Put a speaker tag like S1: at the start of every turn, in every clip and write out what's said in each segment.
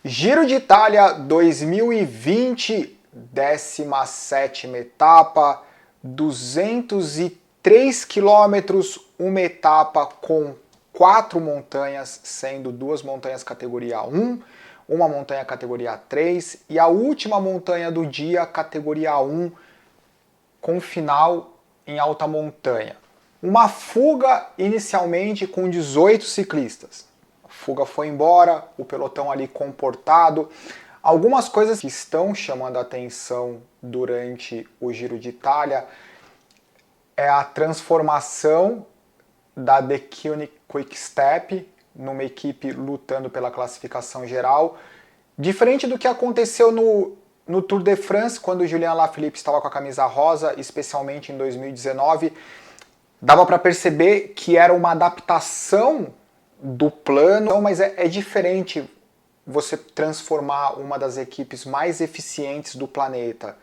S1: Giro de Itália 2020, 17ª etapa, 203 quilômetros, uma etapa com 4 montanhas, sendo 2 montanhas categoria 1, uma montanha categoria 3 e a última montanha do dia categoria 1, com final em alta montanha. Uma fuga inicialmente com 18 ciclistas. A fuga foi embora, o pelotão ali comportado. Algumas coisas que estão chamando a atenção durante o Giro de Itália é a transformação da The Koenig Quick Step numa equipe lutando pela classificação geral, diferente do que aconteceu no Tour de France, quando o Julian Alaphilippe estava com a camisa rosa, especialmente em 2019, dava para perceber que era uma adaptação do plano, mas é diferente você transformar uma das equipes mais eficientes do planeta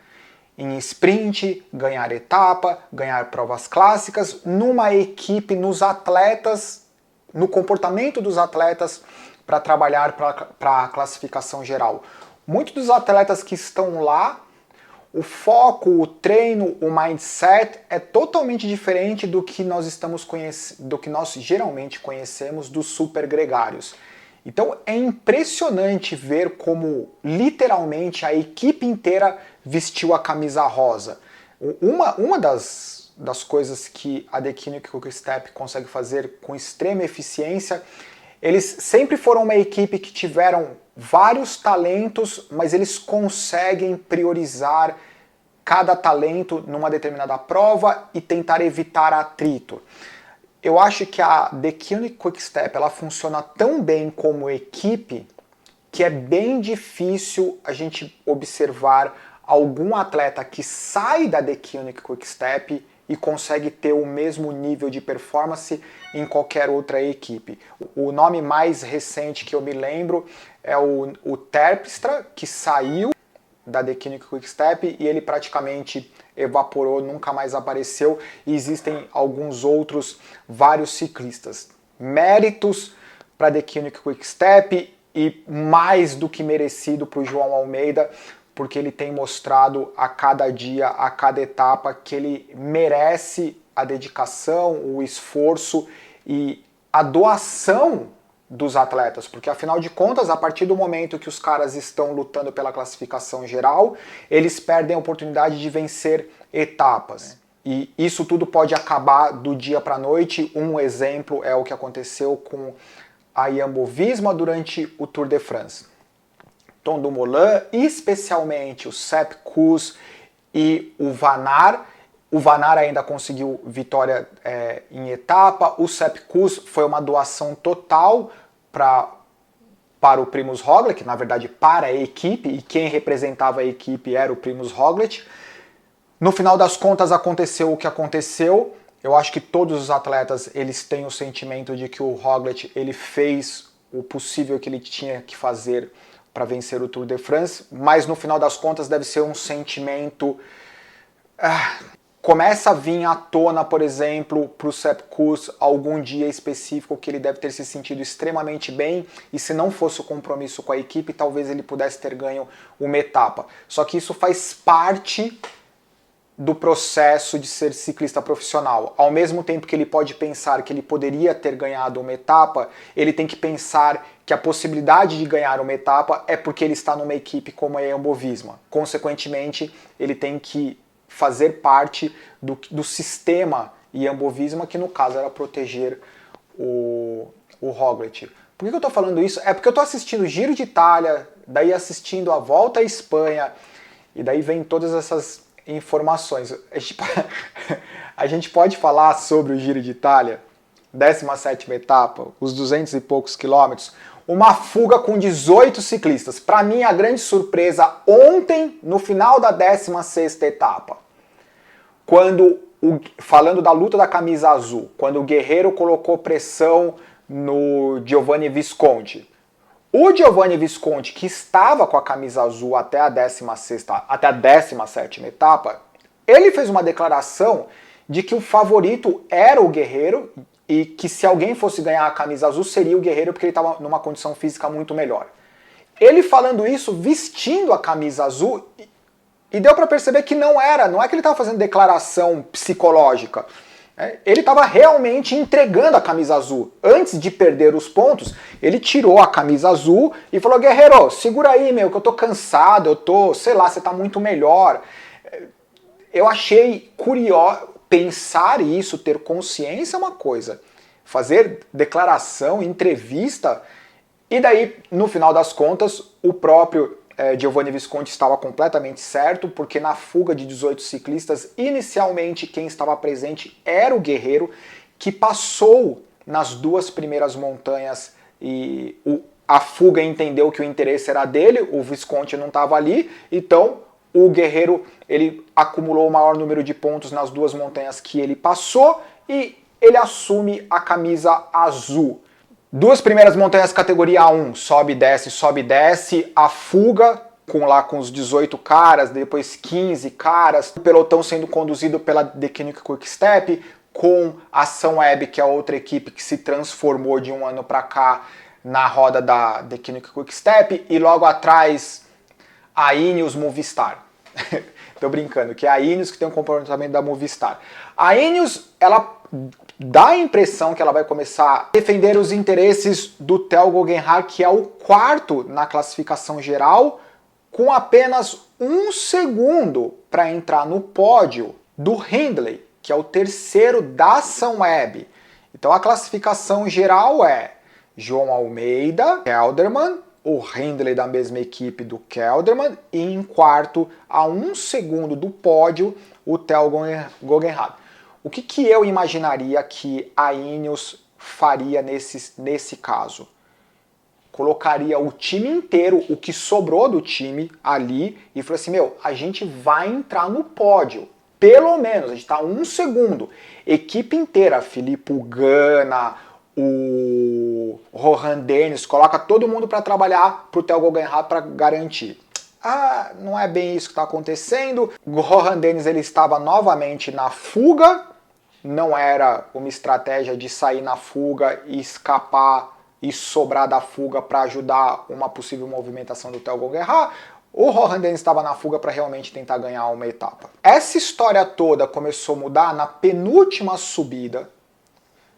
S1: em sprint, ganhar etapa, ganhar provas clássicas, numa equipe, nos atletas, no comportamento dos atletas para trabalhar para a classificação geral. Muitos dos atletas que estão lá, o foco, o treino, o mindset é totalmente diferente do que nós geralmente conhecemos dos super gregários. Então é impressionante ver como literalmente a equipe inteira vestiu a camisa rosa. Uma das coisas que a The Koenig Quick Step consegue fazer com extrema eficiência, eles sempre foram uma equipe que tiveram vários talentos, mas eles conseguem priorizar cada talento numa determinada prova e tentar evitar atrito. Eu acho que a The Koenig Quick Step ela funciona tão bem como equipe que é bem difícil a gente observar algum atleta que sai da The Koenig Quick Step e consegue ter o mesmo nível de performance em qualquer outra equipe. O nome mais recente que eu me lembro é o Terpstra, que saiu da The Koenig Quick Step e ele praticamente evaporou, nunca mais apareceu, e existem alguns outros, vários ciclistas. Méritos para The Koenig Quick Step e mais do que merecido para o João Almeida, porque ele tem mostrado a cada dia, a cada etapa, que ele merece a dedicação, o esforço e a doação dos atletas, porque afinal de contas, a partir do momento que os caras estão lutando pela classificação geral, eles perdem a oportunidade de vencer etapas. E isso tudo pode acabar do dia para a noite. Um exemplo é o que aconteceu com a Jumbo-Visma durante o Tour de France. Tom Dumoulin, especialmente o Sepp Kuss e o Van Aert. O Van Aert ainda conseguiu vitória em etapa. O Sepp Kuss foi uma doação total para o Primož Roglič, na verdade para a equipe, e quem representava a equipe era o Primož Roglič. No final das contas aconteceu o que aconteceu. Eu acho que todos os atletas eles têm o sentimento de que o Roglič ele fez o possível que ele tinha que fazer para vencer o Tour de France, mas no final das contas deve ser um sentimento... Começa a vir à tona, por exemplo, para o Sepp Kuss algum dia específico que ele deve ter se sentido extremamente bem e se não fosse o compromisso com a equipe, talvez ele pudesse ter ganho uma etapa. Só que isso faz parte do processo de ser ciclista profissional. Ao mesmo tempo que ele pode pensar que ele poderia ter ganhado uma etapa, ele tem que pensar que a possibilidade de ganhar uma etapa é porque ele está numa equipe como a Jumbo-Visma. Consequentemente, ele tem que fazer parte do sistema Jumbo-Visma, que no caso era proteger o Roglič. Por que eu estou falando isso? É porque eu estou assistindo o Giro de Itália, daí assistindo a Volta à Espanha, e daí vem todas essas informações. A gente pode falar sobre o Giro de Itália, 17ª etapa, os 200 e poucos quilômetros, uma fuga com 18 ciclistas. Para mim, a grande surpresa ontem, no final da 16ª etapa, falando da luta da camisa azul, quando o Guerreiro colocou pressão no Giovanni Visconti. O Giovanni Visconti, que estava com a camisa azul até a 17ª etapa, ele fez uma declaração de que o favorito era o Guerreiro e que se alguém fosse ganhar a camisa azul seria o Guerreiro porque ele estava numa condição física muito melhor. Ele falando isso, vestindo a camisa azul, e deu para perceber que não é que ele estava fazendo declaração psicológica. Ele estava realmente entregando a camisa azul. Antes de perder os pontos, ele tirou a camisa azul e falou: Guerreiro, segura aí, meu, que eu tô cansado, sei lá, você tá muito melhor. Eu achei curioso pensar isso, ter consciência é uma coisa. Fazer declaração, entrevista, e daí, no final das contas, o próprio Giovanni Visconti estava completamente certo, porque na fuga de 18 ciclistas, inicialmente quem estava presente era o Guerreiro, que passou nas duas primeiras montanhas e a fuga entendeu que o interesse era dele, o Visconti não estava ali, então o Guerreiro ele acumulou o maior número de pontos nas duas montanhas que ele passou e ele assume a camisa azul. Duas primeiras montanhas categoria 1, sobe e desce, a fuga com os 18 caras, depois 15 caras, o pelotão sendo conduzido pela Deceuninck Quick-Step, com a Sunweb, que é outra equipe que se transformou de um ano para cá na roda da Deceuninck Quick-Step, e logo atrás a Ineos Movistar. Tô brincando, que é a Ineos que tem o comportamento da Movistar. A Ineos, ela dá a impressão que ela vai começar a defender os interesses do Theo Geoghegan, que é o quarto na classificação geral, com apenas 1 segundo para entrar no pódio do Hindley, que é o terceiro da Sunweb. Então a classificação geral é João Almeida, Kelderman, o Hindley da mesma equipe do Kelderman, e em quarto, a 1 segundo do pódio, o Theo Geoghegan. O que eu imaginaria que a Ineos faria nesse caso? Colocaria o time inteiro, o que sobrou do time ali, e falou assim, meu, a gente vai entrar no pódio. Pelo menos, a gente está 1 segundo. Equipe inteira, Filippo Ganna, o Rohan Dennis, coloca todo mundo para trabalhar para o Theo Geoghegan para garantir. Ah, não é bem isso que está acontecendo. O Rohan Dennis ele estava novamente na fuga, não era uma estratégia de sair na fuga e escapar e sobrar da fuga para ajudar uma possível movimentação do Theo Geoghegan. O Rohan Dennis estava na fuga para realmente tentar ganhar uma etapa. Essa história toda começou a mudar na penúltima subida,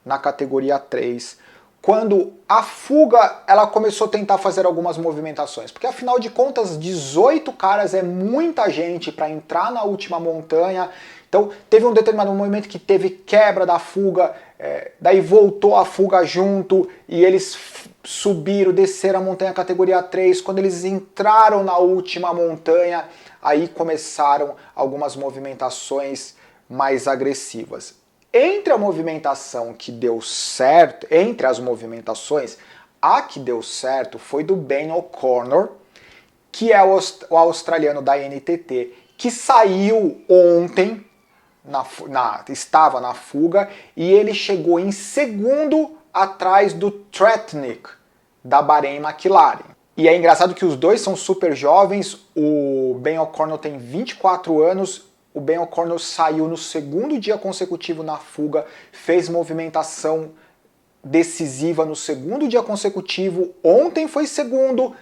S1: na categoria 3, quando a fuga ela começou a tentar fazer algumas movimentações, porque afinal de contas 18 caras é muita gente para entrar na última montanha. Então teve um determinado momento que teve quebra da fuga, daí voltou a fuga junto e eles subiram, desceram a montanha categoria 3. Quando eles entraram na última montanha, aí começaram algumas movimentações mais agressivas. Entre a movimentação que deu certo, entre as movimentações, a que deu certo foi do Ben O'Connor, que é o australiano da NTT, que saiu ontem, estava na fuga, e ele chegou em segundo atrás do Tratnik, da Bahrein McLaren. E é engraçado que os dois são super jovens, o Ben O'Connor tem 24 anos, o Ben O'Connor saiu no segundo dia consecutivo na fuga, fez movimentação decisiva no segundo dia consecutivo, ontem foi segundo,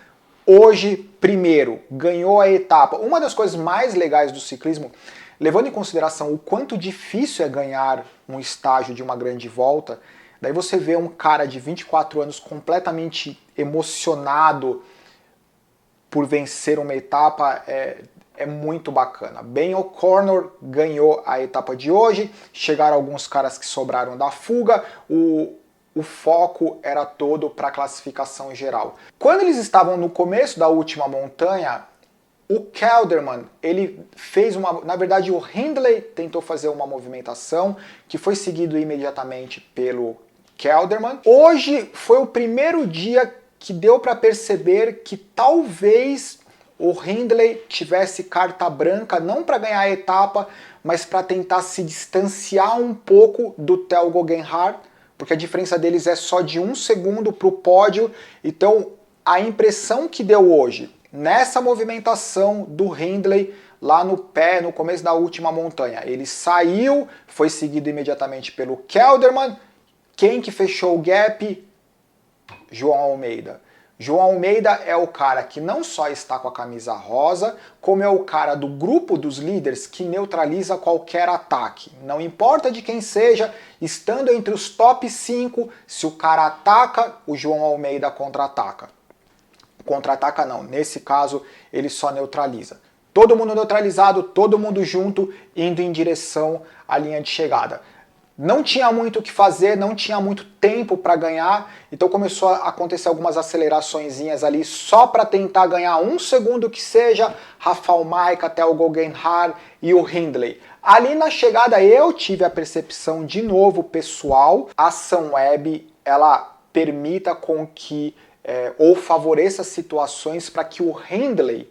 S1: hoje primeiro, ganhou a etapa. Uma das coisas mais legais do ciclismo, levando em consideração o quanto difícil é ganhar um estágio de uma grande volta, daí você vê um cara de 24 anos completamente emocionado por vencer uma etapa, é muito bacana. Ben O'Connor ganhou a etapa de hoje, chegaram alguns caras que sobraram da fuga, o foco era todo para a classificação geral. Quando eles estavam no começo da última montanha, o Kelderman, ele fez na verdade o Hindley tentou fazer uma movimentação que foi seguido imediatamente pelo Kelderman. Hoje foi o primeiro dia que deu para perceber que talvez o Hindley tivesse carta branca, não para ganhar a etapa, mas para tentar se distanciar um pouco do Theo Geoghegan, porque a diferença deles é só de 1 segundo para o pódio. Então a impressão que deu hoje, nessa movimentação do Hindley, lá no começo da última montanha, ele saiu, foi seguido imediatamente pelo Kelderman. Quem que fechou o gap? João Almeida. João Almeida é o cara que não só está com a camisa rosa, como é o cara do grupo dos líderes que neutraliza qualquer ataque. Não importa de quem seja, estando entre os top 5, se o cara ataca, o João Almeida contra-ataca. Contra-ataca não, nesse caso ele só neutraliza. Todo mundo neutralizado, todo mundo junto, indo em direção à linha de chegada. Não tinha muito o que fazer, não tinha muito tempo para ganhar, então começou a acontecer algumas aceleraçõezinhas ali só para tentar ganhar um segundo que seja, Rafał Majka até o Guggenheim e o Hindley. Ali na chegada eu tive a percepção de novo pessoal, a Sunweb ela permita com que ou favoreça situações para que o Hindley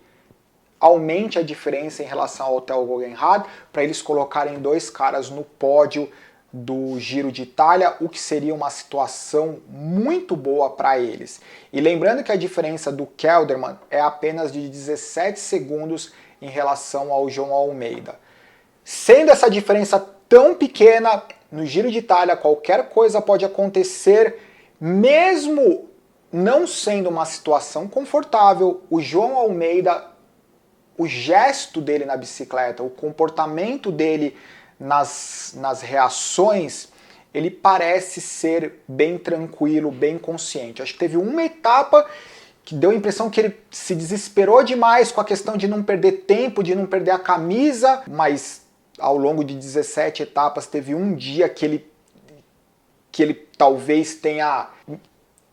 S1: aumente a diferença em relação ao Theo Guggenheim, para eles colocarem dois caras no pódio do Giro de Itália, o que seria uma situação muito boa para eles. E lembrando que a diferença do Kelderman é apenas de 17 segundos em relação ao João Almeida. Sendo essa diferença tão pequena, no Giro de Itália qualquer coisa pode acontecer, mesmo não sendo uma situação confortável, o João Almeida, o gesto dele na bicicleta, o comportamento dele nas reações, ele parece ser bem tranquilo, bem consciente. Acho que teve uma etapa que deu a impressão que ele se desesperou demais com a questão de não perder tempo, de não perder a camisa, mas ao longo de 17 etapas teve um dia que ele talvez tenha,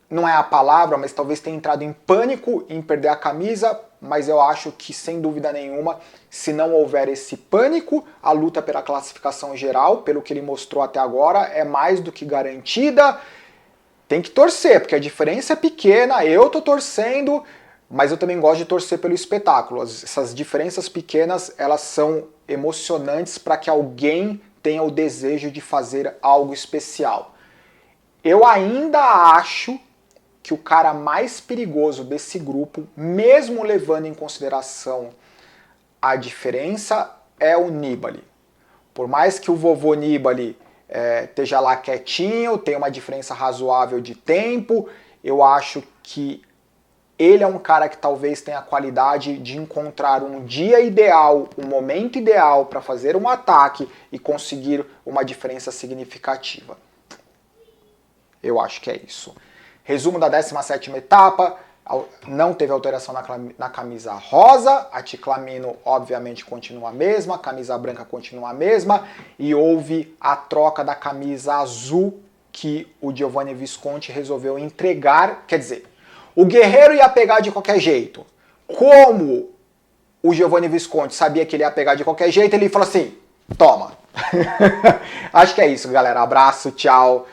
S1: não é a palavra, mas talvez tenha entrado em pânico em perder a camisa, mas eu acho que, sem dúvida nenhuma, se não houver esse pânico, a luta pela classificação geral, pelo que ele mostrou até agora, é mais do que garantida. Tem que torcer, porque a diferença é pequena, eu tô torcendo, mas eu também gosto de torcer pelo espetáculo. Essas diferenças pequenas, elas são emocionantes para que alguém tenha o desejo de fazer algo especial. Eu ainda acho que o cara mais perigoso desse grupo, mesmo levando em consideração a diferença, é o Nibali. Por mais que o vovô Nibali esteja lá quietinho, tenha uma diferença razoável de tempo, eu acho que ele é um cara que talvez tenha a qualidade de encontrar um dia ideal, um momento ideal para fazer um ataque e conseguir uma diferença significativa. Eu acho que é isso. Resumo da 17ª etapa, não teve alteração na camisa rosa, a Ciclamino obviamente continua a mesma, a camisa branca continua a mesma, e houve a troca da camisa azul que o Giovanni Visconti resolveu entregar, quer dizer, o Guerreiro ia pegar de qualquer jeito. Como o Giovanni Visconti sabia que ele ia pegar de qualquer jeito, ele falou assim, toma. Acho que é isso, galera. Abraço, tchau.